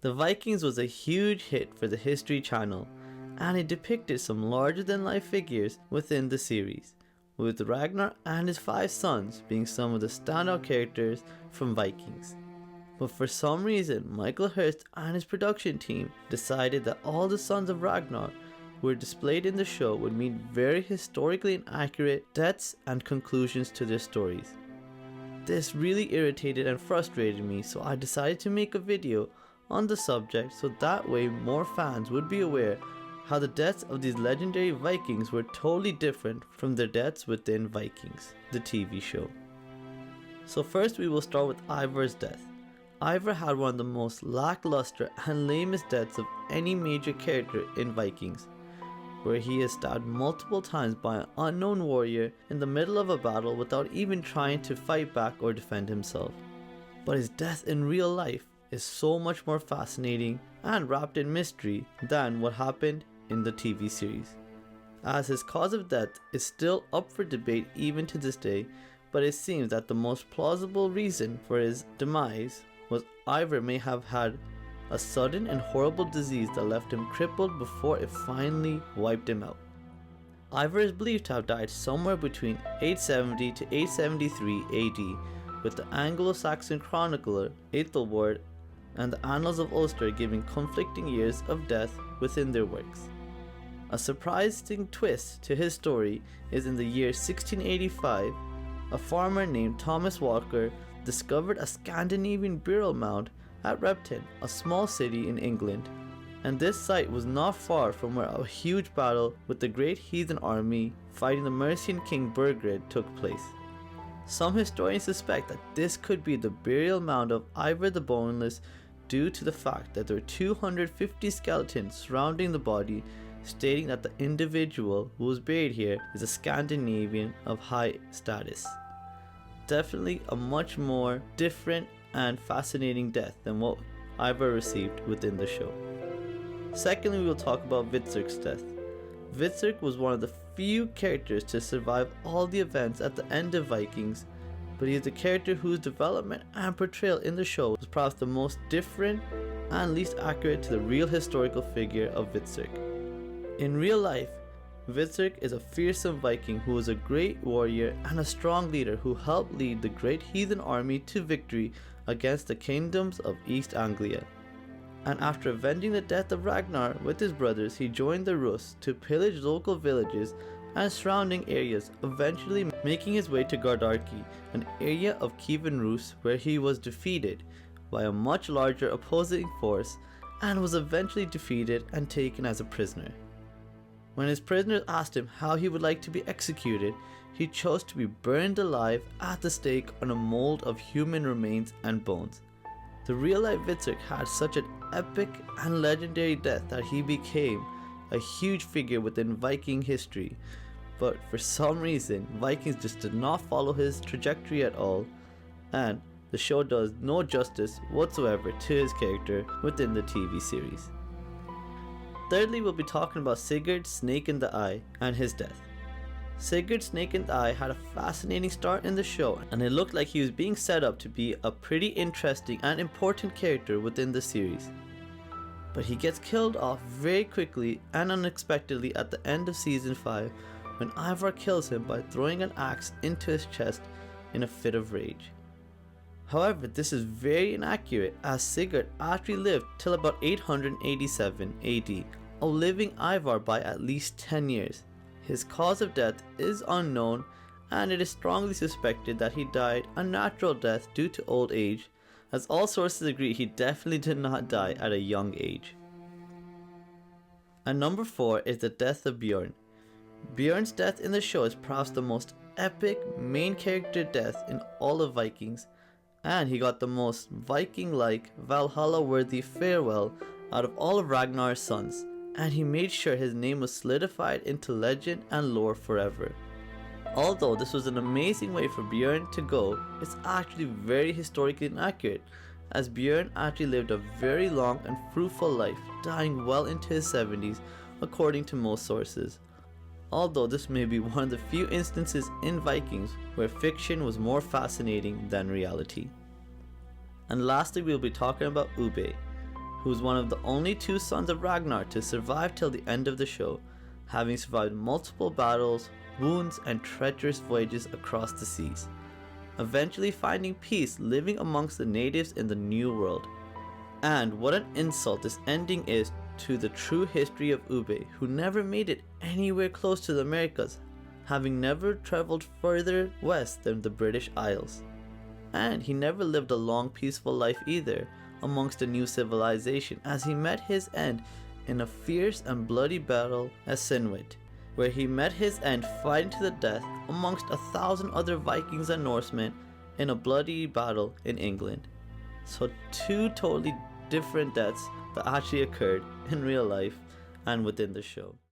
The Vikings was a huge hit for the History Channel, and it depicted some larger than life figures within the series, with Ragnar and his 5 sons being some of the standout characters from Vikings. But for some reason, Michael Hurst and his production team decided that all the sons of Ragnar who were displayed in the show would meet very historically inaccurate deaths and conclusions to their stories. This really irritated and frustrated me, so I decided to make a video on the subject so that way more fans would be aware how the deaths of these legendary Vikings were totally different from their deaths within Vikings, the TV show. So first we will start with Ivar's death. Ivar had one of the most lackluster and lamest deaths of any major character in Vikings, where he is stabbed multiple times by an unknown warrior in the middle of a battle without even trying to fight back or defend himself. But his death in real life is so much more fascinating and wrapped in mystery than what happened in the TV series, as his cause of death is still up for debate even to this day, but it seems that the most plausible reason for his demise was Ivar may have had a sudden and horrible disease that left him crippled before it finally wiped him out. Ivar is believed to have died somewhere between 870 to 873 AD, with the Anglo-Saxon chronicler Ethelwerd and the Annals of Ulster giving conflicting years of death within their works. A surprising twist to his story is in the year 1685, a farmer named Thomas Walker discovered a Scandinavian burial mound at Repton, a small city in England, and this site was not far from where a huge battle with the great heathen army fighting the Mercian king Burgred took place. Some historians suspect that this could be the burial mound of Ivar the Boneless due to the fact that there were 250 skeletons surrounding the body, stating that the individual who was buried here is a Scandinavian of high status. Definitely a much more different and fascinating death than what Ivar received within the show. Secondly, we will talk about hvitserk's death. Hvitserk was one of the few characters to survive all the events at the end of Vikings, but he is the character whose development and portrayal in the show was perhaps the most different and least accurate to the real historical figure of hvitserk. In real life, hvitserk is a fearsome Viking who was a great warrior and a strong leader who helped lead the great heathen army to victory against the kingdoms of East Anglia. And after avenging the death of Ragnar with his brothers, he joined the Rus to pillage local villages and surrounding areas, eventually making his way to Gardarki, an area of Kievan Rus where he was defeated by a much larger opposing force and was eventually defeated and taken as a prisoner. When his prisoners asked him how he would like to be executed, he chose to be burned alive at the stake on a mold of human remains and bones. The real-life hvitserk had such an epic and legendary death that he became a huge figure within Viking history, but for some reason Vikings just did not follow his trajectory at all, and the show does no justice whatsoever to his character within the TV series. Thirdly, we'll be talking about Sigurd Snake in the Eye and his death. Sigurd Snake in the Eye had a fascinating start in the show, and it looked like he was being set up to be a pretty interesting and important character within the series. But he gets killed off very quickly and unexpectedly at the end of season 5 when Ivar kills him by throwing an axe into his chest in a fit of rage. However, this is very inaccurate as Sigurd actually lived till about 887 AD, outliving Ivar by at least 10 years. His cause of death is unknown, and it is strongly suspected that he died a natural death due to old age, as all sources agree he definitely did not die at a young age. And number 4 is the death of Bjorn. Bjorn's death in the show is perhaps the most epic main character death in all of Vikings, and he got the most Viking-like, Valhalla-worthy farewell out of all of Ragnar's sons, and he made sure his name was solidified into legend and lore forever. Although this was an amazing way for Bjorn to go, it's actually very historically inaccurate, as Bjorn actually lived a very long and fruitful life, dying well into his 70s according to most sources. Although this may be one of the few instances in Vikings where fiction was more fascinating than reality. And lastly, we'll be talking about Ubbe. who was one of the only two sons of Ragnar to survive till the end of the show, having survived multiple battles, wounds, and treacherous voyages across the seas, eventually finding peace living amongst the natives in the New World. And what an insult this ending is to the true history of Ubbe, who never made it anywhere close to the Americas, having never traveled further west than the British Isles. And he never lived a long peaceful life either amongst a new civilization, as he met his end in a fierce and bloody battle at Sinwit, where he met his end fighting to the death amongst 1,000 other Vikings and Norsemen in a bloody battle in England. So two totally different deaths that actually occurred in real life and within the show.